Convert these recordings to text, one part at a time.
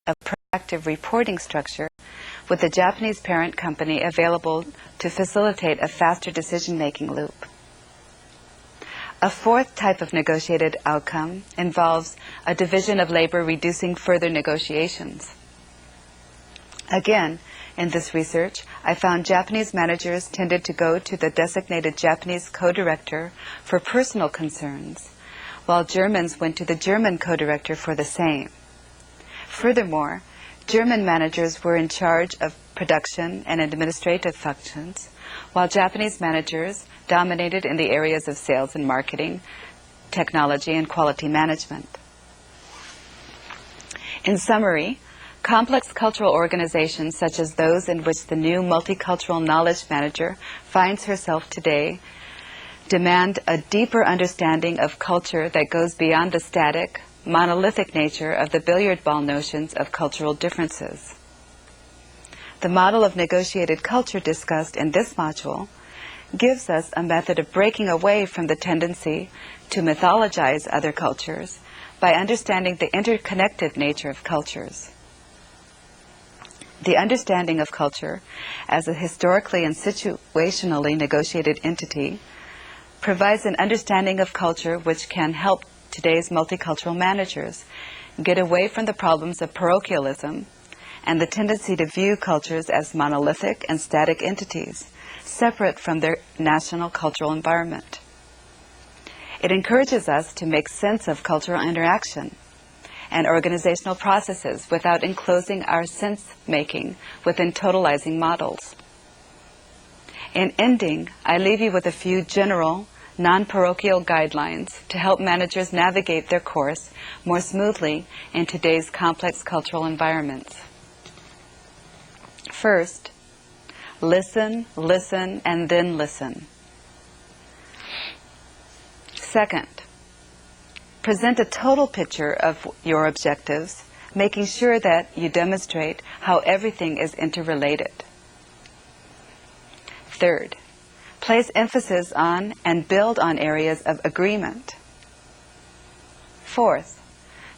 a proactive reporting structure with the Japanese parent company available to facilitate a faster decision-making loop. A fourth type of negotiated outcome involves a division of labor reducing further negotiations. Again, in this research, I found Japanese managers tended to go to the designated Japanese co-director for personal concerns, while Germans went to the German co-director for the same. Furthermore, German managers were in charge of production and administrative functions, while Japanese managers dominated in the areas of sales and marketing, technology, and quality management. In summary, complex cultural organizations such as those in which the new multicultural knowledge manager finds herself today demand a deeper understanding of culture that goes beyond the static, monolithic nature of the billiard ball notions of cultural differences. The model of negotiated culture discussed in this module gives us a method of breaking away from the tendency to mythologize other cultures by understanding the interconnected nature of cultures. The understanding of culture as a historically and situationally negotiated entity provides an understanding of culture which can help today's multicultural managers get away from the problems of parochialism and the tendency to view cultures as monolithic and static entities, separate from their national cultural environment. It encourages us to make sense of cultural interaction and organizational processes without enclosing our sense-making within totalizing models. In ending, I leave you with a few general, non-parochial guidelines to help managers navigate their course more smoothly in today's complex cultural environments. First, listen, listen, and then listen. Second, present a total picture of your objectives, making sure that you demonstrate how everything is interrelated. Third, place emphasis on and build on areas of agreement. Fourth,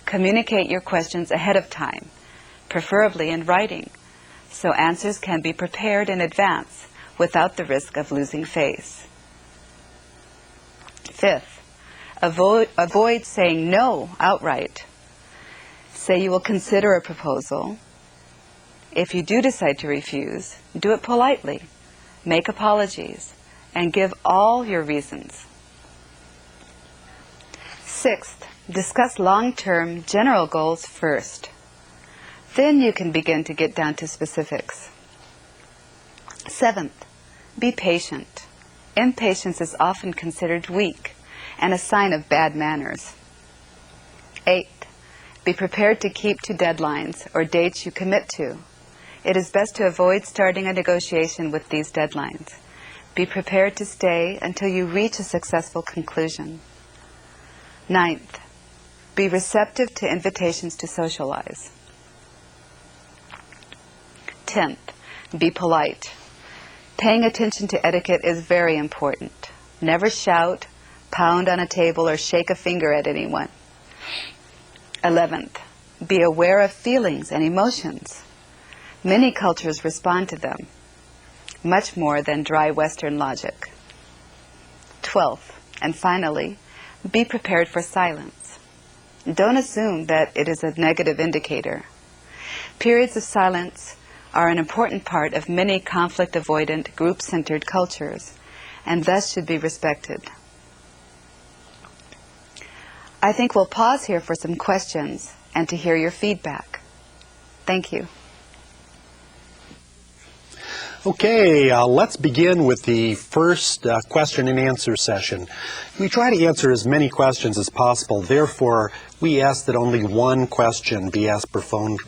communicate your questions ahead of time, preferably in writing, so answers can be prepared in advance without the risk of losing face. Fifth, avoid saying no outright. Say you will consider a proposal. If you do decide to refuse, do it politely, make apologies, and give all your reasons. Sixth, discuss long-term general goals first. Then you can begin to get down to specifics. Seventh, be patient. Impatience is often considered weak and a sign of bad manners. Eighth, be prepared to keep to deadlines or dates you commit to. It is best to avoid starting a negotiation with these deadlines. Be prepared to stay until you reach a successful conclusion. Ninth, be receptive to invitations to socialize. 10th, be polite. Paying attention to etiquette is very important. Never shout, pound on a table, or shake a finger at anyone. 11th, be aware of feelings and emotions. Many cultures respond to them, much more than dry Western logic. 12th, and finally, be prepared for silence. Don't assume that it is a negative indicator. Periods of silence are an important part of many conflict-avoidant, group-centered cultures, and thus should be respected. I think we'll pause here for some questions and to hear your feedback. Thank you. Okay, let's begin with the first question and answer session. We try to answer as many questions as possible. Therefore, we ask that only one question be asked per phone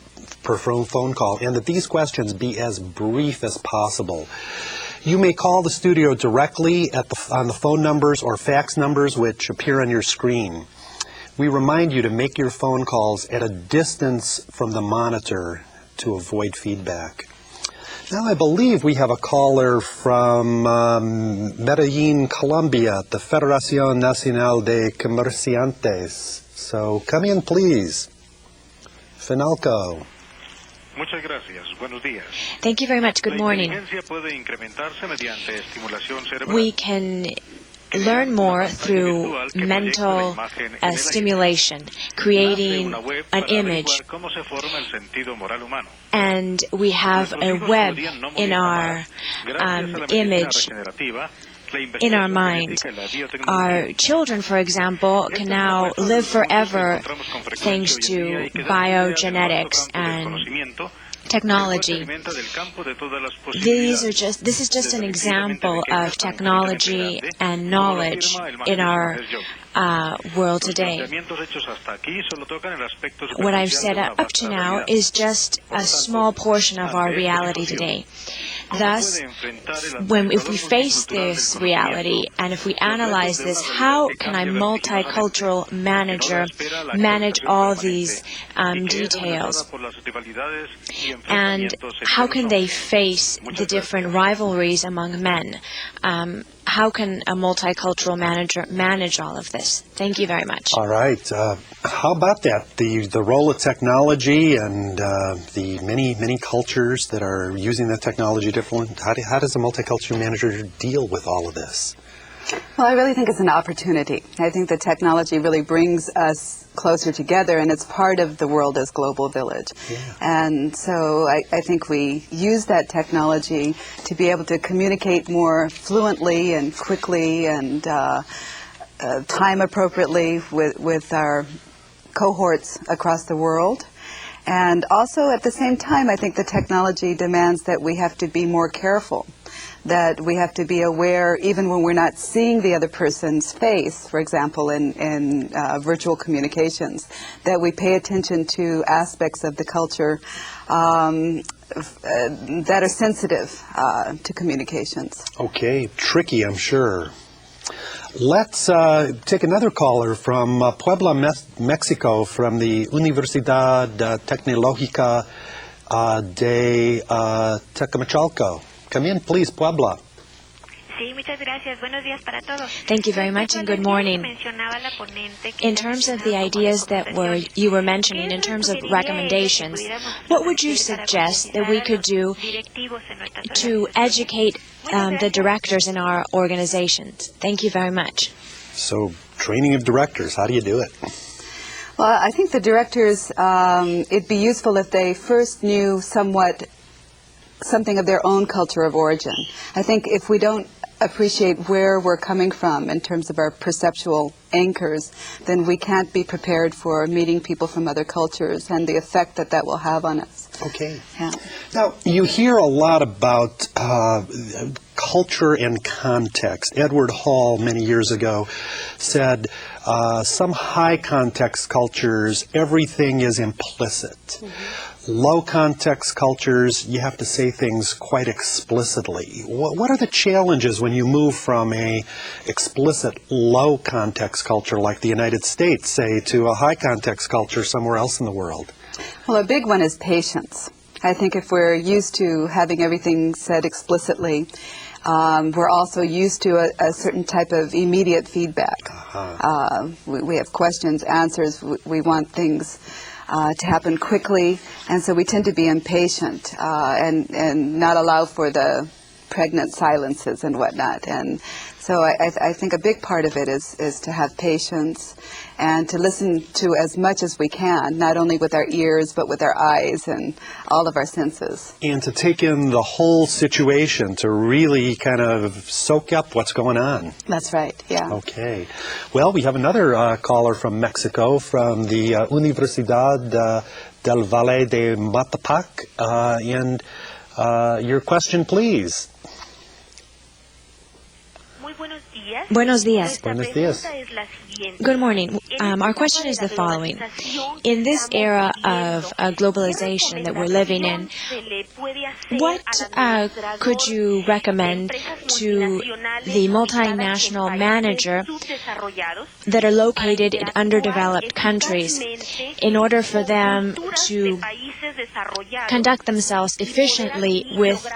call, and that these questions be as brief as possible. You may call the studio directly on the phone numbers or fax numbers which appear on your screen. We remind you to make your phone calls at a distance from the monitor to avoid feedback. Now I believe we have a caller from Medellin, Colombia, the Federación Nacional de Comerciantes. So come in, please. Finalco. Muchas gracias. Buenos días. Thank you very much. Good morning. La inteligencia puede incrementarse mediante estimulación cerebral. We can learn more through mental stimulation, creating an image. ¿Cómo se forma el sentido moral humano? And we have a web in our image, in our mind. Our children, for example, can now live forever thanks to biogenetics and technology. This is just an example of technology and knowledge in our world today. What I've said up to now is just a small portion of our reality today. Thus, if we face this reality and if we analyze this, how can a multicultural manager manage all these details? And how can they face the different rivalries among men? How can a multicultural manager manage all of this? Thank you very much. All right. How about that? The role of technology and the many cultures that are using that technology differently. How does a multicultural manager deal with all of this? Well, I really think it's an opportunity. I think the technology really brings us closer together, and it's part of the world as global village. Yeah. And so I think we use that technology to be able to communicate more fluently and quickly and time appropriately with our cohorts across the world. And also at the same time, I think the technology demands that we have to be more careful, that we have to be aware, even when we're not seeing the other person's face, for example, in virtual communications, that we pay attention to aspects of the culture that are sensitive to communications. Okay, tricky, I'm sure. Let's take another caller from Puebla, Mexico, from the Universidad Tecnológica de Tecamachalco. Come in, please, Puebla. Sí, muchas gracias. Buenos días para todos. Thank you very much and good morning. In terms of the ideas that you were mentioning, in terms of recommendations, what would you suggest that we could do to educate the directors in our organizations? Thank you very much. So, training of directors, how do you do it? Well, I think the directors, it'd be useful if they first knew something of their own culture of origin. I think if we don't appreciate where we're coming from in terms of our perceptual anchors, then we can't be prepared for meeting people from other cultures and the effect that that will have on us. Okay. Yeah. Now, you hear a lot about culture and context. Edward Hall, many years ago, said some high context cultures, everything is implicit. Mm-hmm. Low context cultures, you have to say things quite explicitly. What are the challenges when you move from a explicit low context culture like the United States, say, to a high context culture somewhere else in the world? Well, a big one is patience. I think if we're used to having everything said explicitly, we're also used to a certain type of immediate feedback. Uh-huh. We have questions, answers, we want things to happen quickly, and so we tend to be impatient and not allow for the pregnant silences and whatnot. And so I think a big part of it is to have patience and to listen to as much as we can, not only with our ears, but with our eyes and all of our senses. And to take in the whole situation, to really kind of soak up what's going on. That's right, yeah. Okay. Well, we have another caller from Mexico, from the Universidad del Valle de Matapac. And your question, please. Buenos días. Buenos días. Good morning. Our question is the following. In this era of globalization that we're living in, what could you recommend to the multinational manager that are located in underdeveloped countries in order for them to conduct themselves efficiently with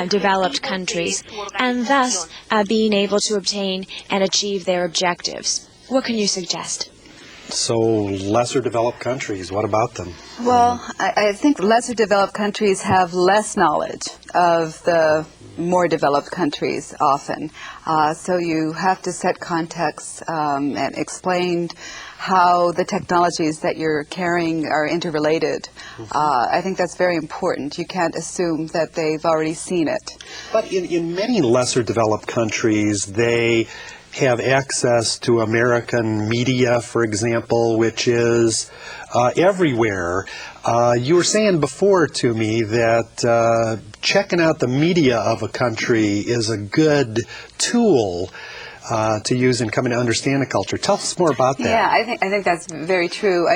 developed countries and thus being able to obtain and achieve their objectives? What can you suggest? So lesser developed countries, what about them? Well, I think lesser developed countries have less knowledge of the more developed countries often. So you have to set context and explain how the technologies that you're carrying are interrelated. I think that's very important. You can't assume that they've already seen it. But in many lesser developed countries, they have access to American media, for example, which is everywhere. You were saying before to me that checking out the media of a country is a good tool to use in coming to understand a culture. Tell us more about that. Yeah, I think that's very true.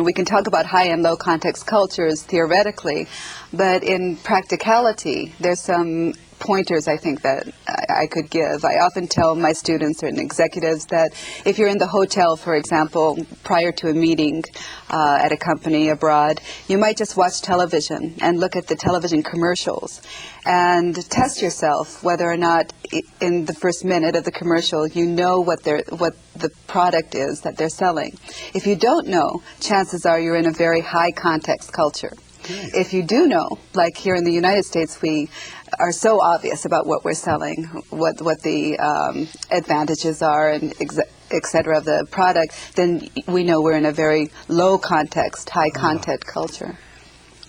We can talk about high and low context cultures theoretically, but in practicality, there's some pointers I think that I could give. I often tell my students and executives that if you're in the hotel, for example, prior to a meeting at a company abroad, you might just watch television and look at the television commercials and test yourself whether or not in the first minute of the commercial you know what the product is that they're selling. If you don't know, chances are you're in a very high context culture. If you do know, like here in the United States, we are so obvious about what we're selling, what the advantages are, and et cetera of the product, then we know we're in a very low context, high content culture.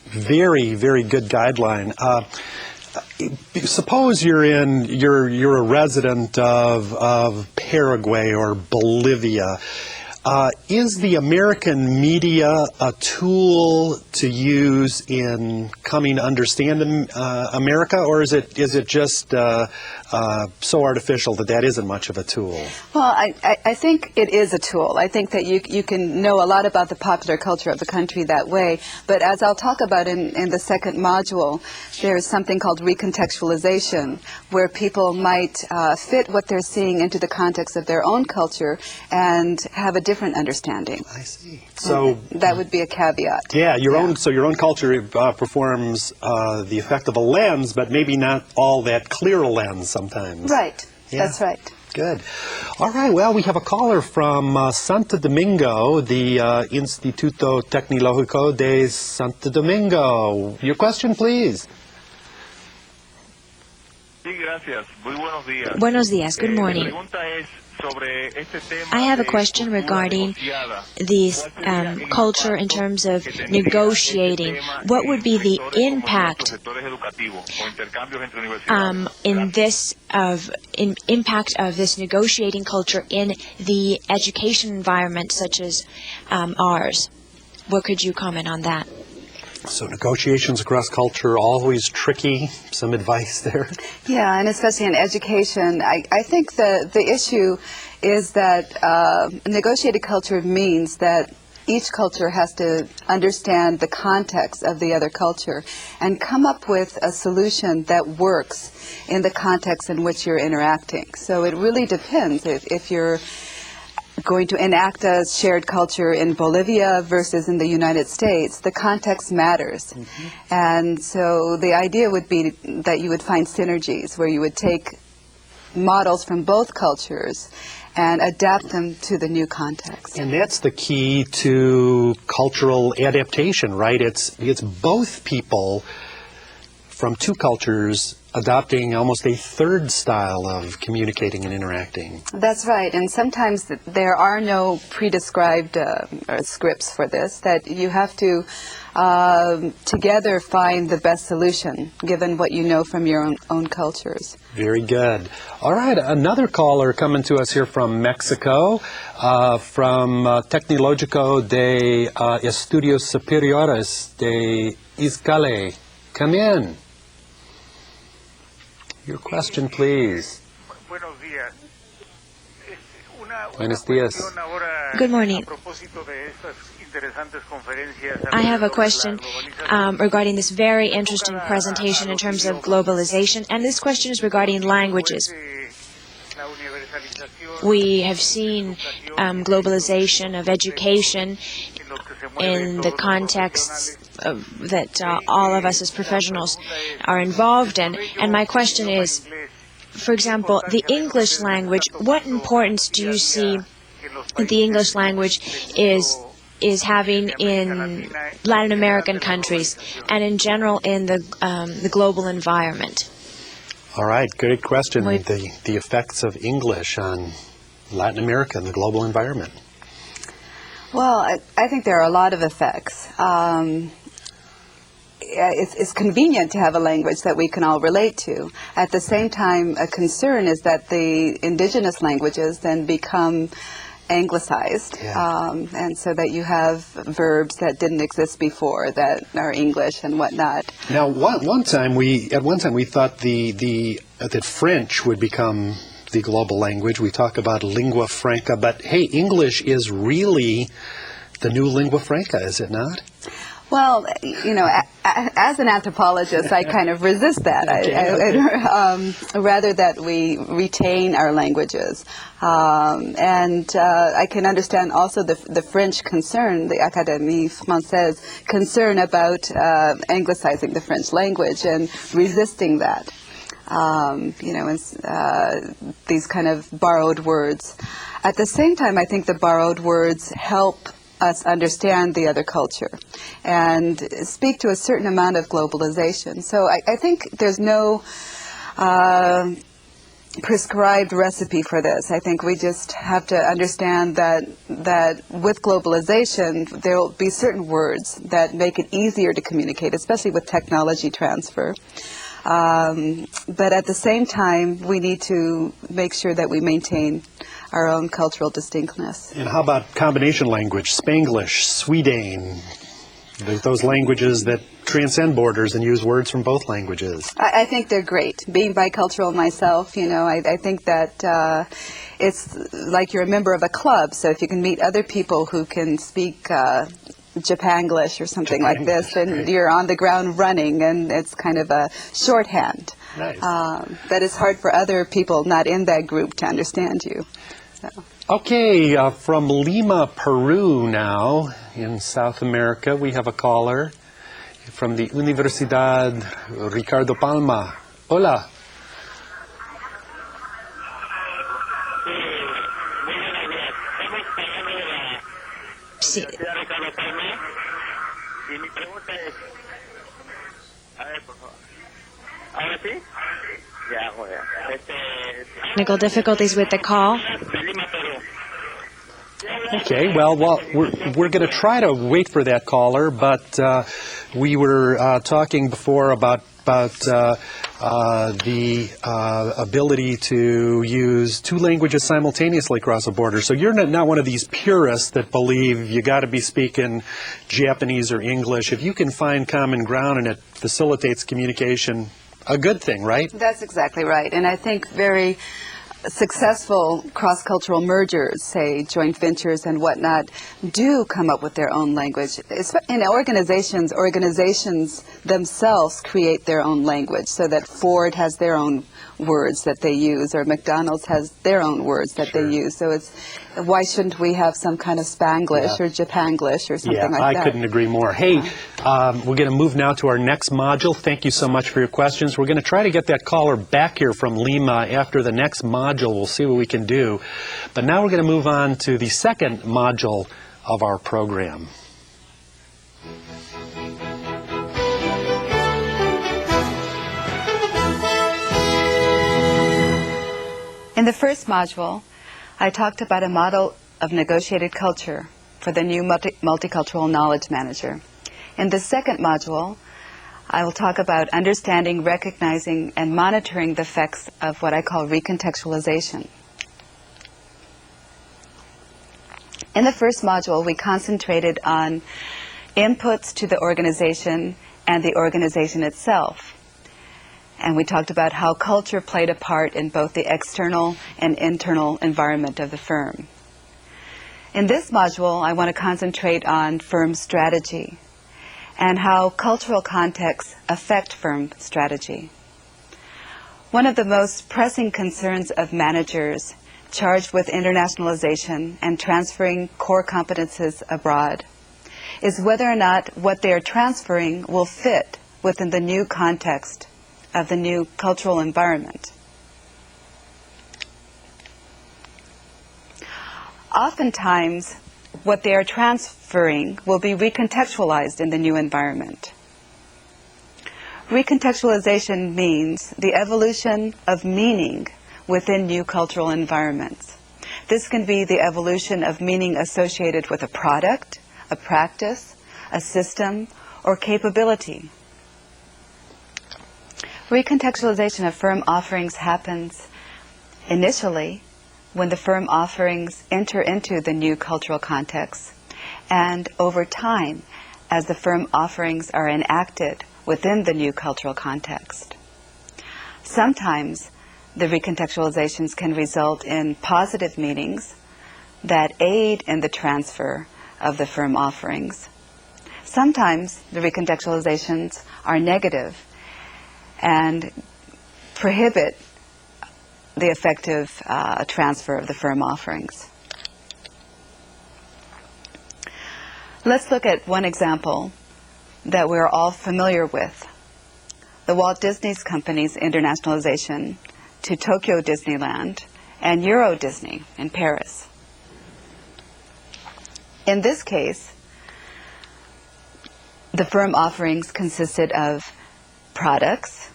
Very, very good guideline. Suppose you're a resident of Paraguay or Bolivia. Is the American media a tool to use in coming to understand America, or is it just so artificial that isn't much of a tool? Well, I think it is a tool. I think that you can know a lot about the popular culture of the country that way, but as I'll talk about in the second module, there's something called recontextualization, where people might fit what they're seeing into the context of their own culture and have a different understanding. I see. So that would be a caveat. Yeah, your own culture performs the effect of a lens, but maybe not all that clear a lens sometimes. Right. Yeah. That's right. Good. All right, well, we have a caller from Santo Domingo, the Instituto Tecnológico de Santo Domingo. Your question, please. Sí, gracias. Muy buenos días. Buenos días. Good morning. Mi pregunta es sobre este tema I have a de question cultura regarding negociada. this ¿Cuál sería el culture in impacto terms of que tendría negotiating. este tema What would be en the sectores como impact nuestros sectores educativos o intercambios entre universidades? in impact of this negotiating culture in the education environment such as ours? What could you comment on that? So negotiations across culture, always tricky. Some advice there? Yeah, and especially in education, I think the issue is that negotiated culture means that each culture has to understand the context of the other culture and come up with a solution that works in the context in which you're interacting. So it really depends if you're going to enact a shared culture in Bolivia versus in the United States, the context matters. Mm-hmm. And so the idea would be that you would find synergies where you would take models from both cultures and adapt them to the new context. And that's the key to cultural adaptation, right? It's both people from two cultures adopting almost a third style of communicating and interacting. That's right, and sometimes there are no pre-described scripts for this, that you have to together find the best solution, given what you know from your own cultures. Very good. All right, another caller coming to us here from Mexico, from Tecnológico de Estudios Superiores de Izcalli. Come in. Your question, please. Buenos días. Buenos días. Good morning. I have a question regarding this very interesting presentation in terms of globalization, and this question is regarding languages. We have seen globalization of education in the contexts that all of us as professionals are involved in. And my question is, for example, the English language, what importance do you see the English language is having in Latin American countries and in general in the global environment? All right, great question. The effects of English on Latin America and the global environment. Well, I think there are a lot of effects. It's convenient to have a language that we can all relate to. At the same time, a concern is that the indigenous languages then become anglicized, and so that you have verbs that didn't exist before that are English and whatnot. Now, one time we thought that French would become the global language. We talk about lingua franca, but hey, English is really the new lingua franca, is it not? Well, you know, as an anthropologist, I kind of resist that. Rather that we retain our languages. And I can understand also the French concern, the Académie Française concern about anglicizing the French language and resisting that. You know, these kind of borrowed words. At the same time, I think the borrowed words help us understand the other culture and speak to a certain amount of globalization. So I think there's no prescribed recipe for this. I think we just have to understand that with globalization, there will be certain words that make it easier to communicate, especially with technology transfer. But at the same time, we need to make sure that we maintain our own cultural distinctness. And how about combination language, Spanglish, Sweden, those languages that transcend borders and use words from both languages? I think they're great. Being bicultural myself, you know, I think that it's like you're a member of a club, so if you can meet other people who can speak Japanglish or something like this, then you're on the ground running, and it's kind of a shorthand. Nice. That is hard for other people not in that group to understand you. So. Okay, from Lima, Peru now, in South America, we have a caller from the Universidad, Ricardo Palma. Hola. Sí. Technical difficulties with the call. Okay, well, we're going to try to wait for that caller, but we were talking before about the ability to use two languages simultaneously across a border. So you're not one of these purists that believe you got to be speaking Japanese or English. If you can find common ground and it facilitates communication, a good thing, right? That's exactly right. And I think very successful cross-cultural mergers, say joint ventures and whatnot, do come up with their own language. In organizations themselves create their own language, so that Ford has their own words that they use, or McDonald's has their own words that they use. So it's, why shouldn't we have some kind of Spanglish or Japanglish or something like that? I couldn't agree more. Hey, we're going to move now to our next module. Thank you so much for your questions. We're going to try to get that caller back here from Lima after the next module. We'll see what we can do. But now we're going to move on to the second module of our program. In the first module, I talked about a model of negotiated culture for the new multicultural knowledge manager. In the second module, I will talk about understanding, recognizing, and monitoring the effects of what I call recontextualization. In the first module, we concentrated on inputs to the organization and the organization itself. And we talked about how culture played a part in both the external and internal environment of the firm. In this module, I want to concentrate on firm strategy and how cultural contexts affect firm strategy. One of the most pressing concerns of managers charged with internationalization and transferring core competences abroad is whether or not what they are transferring will fit within the new context of the new cultural environment. oftentimes what they are transferring will be recontextualized in the new environment. Recontextualization means the evolution of meaning within new cultural environments. This can be the evolution of meaning associated with a product, a practice, a system, or capability. Recontextualization of firm offerings happens initially when the firm offerings enter into the new cultural context, and over time as the firm offerings are enacted within the new cultural context. Sometimes the recontextualizations can result in positive meanings that aid in the transfer of the firm offerings. Sometimes the recontextualizations are negative and prohibit the effective transfer of the firm offerings. Let's look at one example that we're all familiar with, the Walt Disney Company's internationalization to Tokyo Disneyland and Euro Disney in Paris. In this case, the firm offerings consisted of products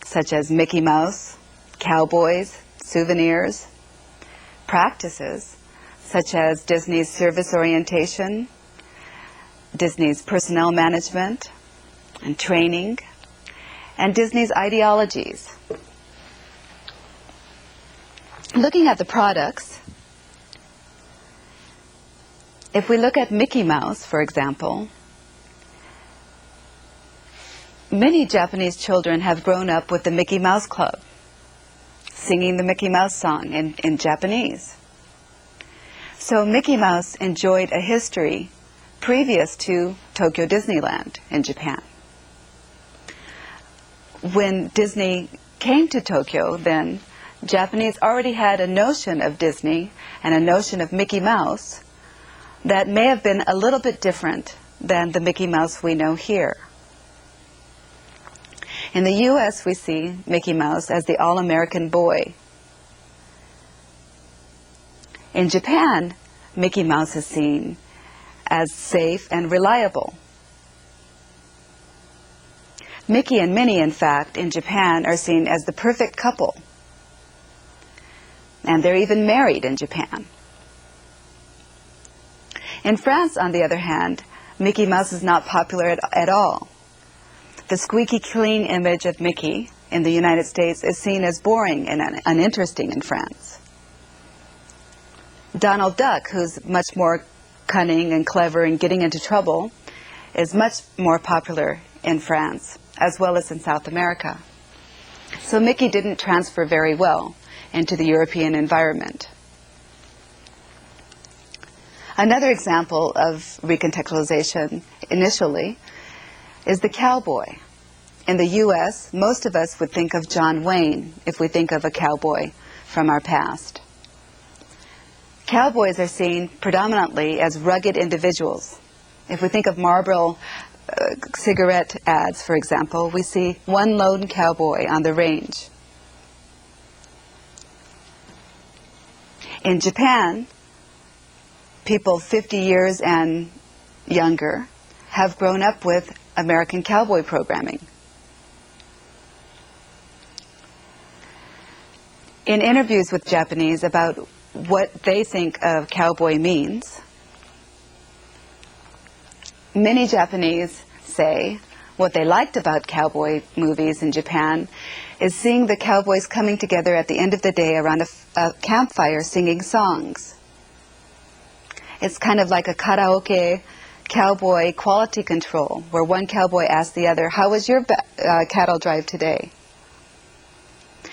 such as Mickey Mouse, cowboys, souvenirs, practices such as Disney's service orientation, Disney's personnel management and training, and Disney's ideologies. Looking at the products, if we look at Mickey Mouse, for example, many Japanese children have grown up with the Mickey Mouse Club, singing the Mickey Mouse song in Japanese. So Mickey Mouse enjoyed a history previous to Tokyo Disneyland in Japan. When Disney came to Tokyo, then Japanese already had a notion of Disney and a notion of Mickey Mouse that may have been a little bit different than the Mickey Mouse we know here. In the U.S., we see Mickey Mouse as the all-American boy. In Japan, Mickey Mouse is seen as safe and reliable. Mickey and Minnie, in fact, in Japan are seen as the perfect couple. And they're even married in Japan. In France, on the other hand, Mickey Mouse is not popular at all. The squeaky clean image of Mickey in the United States is seen as boring and uninteresting in France. Donald Duck, who's much more cunning and clever and getting into trouble, is much more popular in France, as well as in South America. So Mickey didn't transfer very well into the European environment. Another example of recontextualization initially is the cowboy. In the U.S., most of us would think of John Wayne if we think of a cowboy from our past. Cowboys are seen predominantly as rugged individuals. If we think of Marlboro cigarette ads, for example, we see one lone cowboy on the range. In Japan, people 50 years and younger have grown up with American cowboy programming. In interviews with Japanese about what they think of cowboy means, many Japanese say what they liked about cowboy movies in Japan is seeing the cowboys coming together at the end of the day around a campfire singing songs. It's kind of like a karaoke cowboy quality control, where one cowboy asks the other, "How was your cattle drive today?"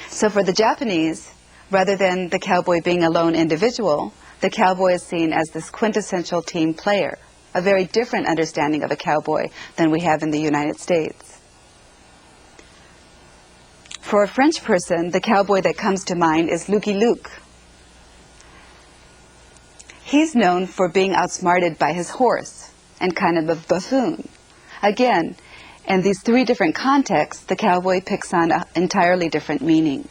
So for the Japanese, rather than the cowboy being a lone individual, the cowboy is seen as this quintessential team player, a very different understanding of a cowboy than we have in the United States. For a French person, the cowboy that comes to mind is Lucky Luke. He's known for being outsmarted by his horse and kind of a buffoon. Again, in these three different contexts, the cowboy picks on an entirely different meaning.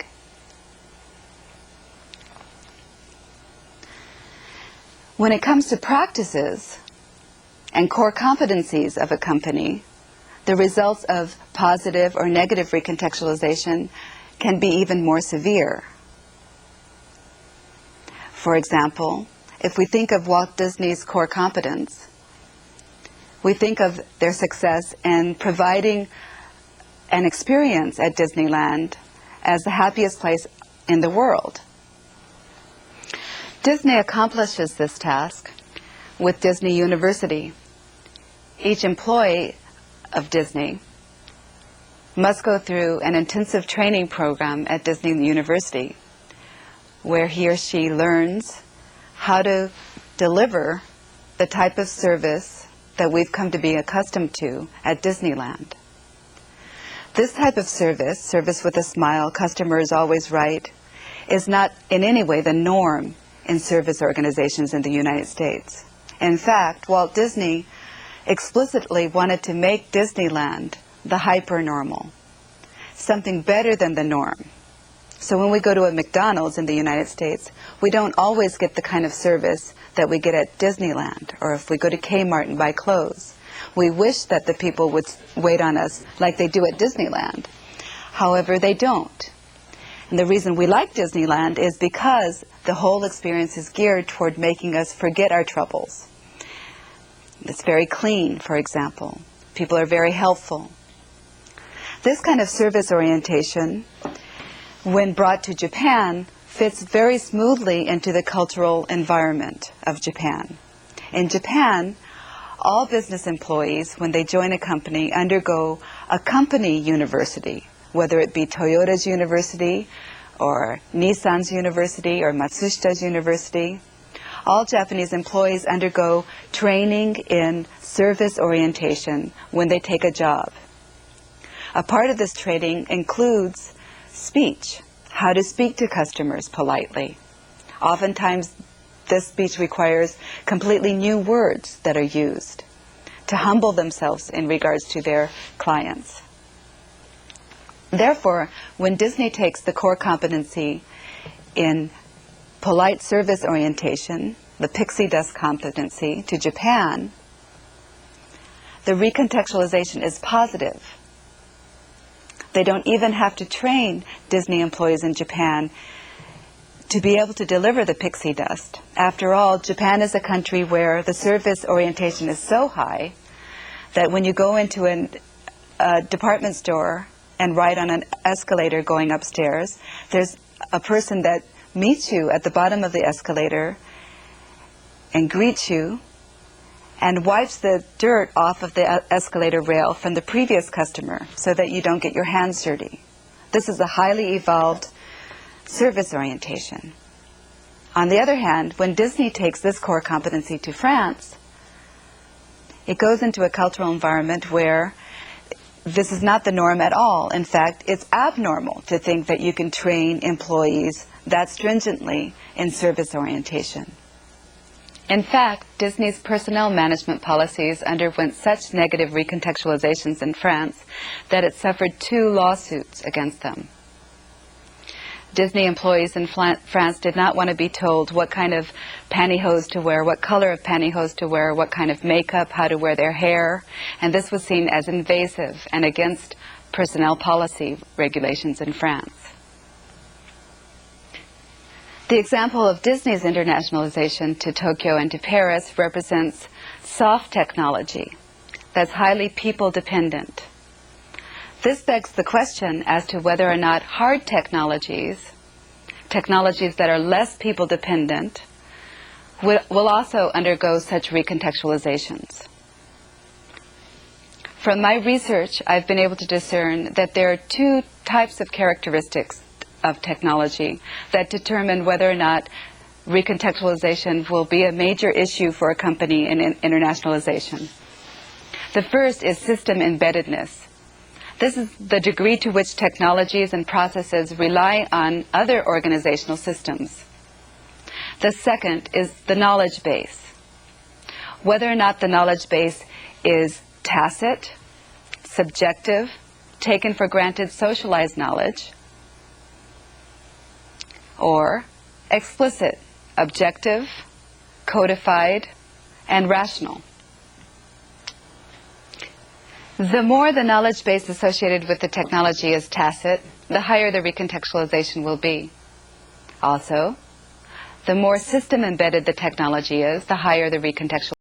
When it comes to practices and core competencies of a company, the results of positive or negative recontextualization can be even more severe. For example, if we think of Walt Disney's core competence, we think of their success in providing an experience at Disneyland as the happiest place in the world. Disney accomplishes this task with Disney University. Each employee of Disney must go through an intensive training program at Disney University, where he or she learns how to deliver the type of service that we've come to be accustomed to at Disneyland. This type of service with a smile, customer is always right, is not in any way the norm in service organizations in the United States. In fact, Walt Disney explicitly wanted to make Disneyland the hyper-normal, something better than the norm. So when we go to a McDonald's in the United States, we don't always get the kind of service that we get at Disneyland, or if we go to Kmart and buy clothes. We wish that the people would wait on us like they do at Disneyland. However, they don't. And the reason we like Disneyland is because the whole experience is geared toward making us forget our troubles. It's very clean, for example. People are very helpful. This kind of service orientation, when brought to Japan, fits very smoothly into the cultural environment of Japan. In Japan, all business employees, when they join a company, undergo a company university, whether it be Toyota's university or Nissan's university or Matsushita's university. All Japanese employees undergo training in service orientation when they take a job. A part of this training includes speech, how to speak to customers politely. Oftentimes, this speech requires completely new words that are used to humble themselves in regards to their clients. Therefore, when Disney takes the core competency in polite service orientation, the pixie dust competency, to Japan, the recontextualization is positive. They don't even have to train Disney employees in Japan to be able to deliver the pixie dust. After all, Japan is a country where the service orientation is so high that when you go into a department store and ride on an escalator going upstairs, there's a person that meets you at the bottom of the escalator and greets you and wipes the dirt off of the escalator rail from the previous customer so that you don't get your hands dirty. This is a highly evolved service orientation. On the other hand, when Disney takes this core competency to France, it goes into a cultural environment where this is not the norm at all. In fact, it's abnormal to think that you can train employees that stringently in service orientation. In fact, Disney's personnel management policies underwent such negative recontextualizations in France that it suffered 2 lawsuits against them. Disney employees in France did not want to be told what kind of pantyhose to wear, what color of pantyhose to wear, what kind of makeup, how to wear their hair, and this was seen as invasive and against personnel policy regulations in France. The example of Disney's internationalization to Tokyo and to Paris represents soft technology that's highly people-dependent. This begs the question as to whether or not hard technologies that are less people-dependent, will also undergo such recontextualizations. From my research, I've been able to discern that there are 2 types of characteristics of technology that determine whether or not recontextualization will be a major issue for a company in internationalization. The first is system embeddedness. This is the degree to which technologies and processes rely on other organizational systems. The second is the knowledge base. Whether or not the knowledge base is tacit, subjective, taken for granted socialized knowledge, or explicit, objective, codified, and rational. The more the knowledge base associated with the technology is tacit, the higher the recontextualization will be. Also, the more system-embedded the technology is, the higher the recontextualization.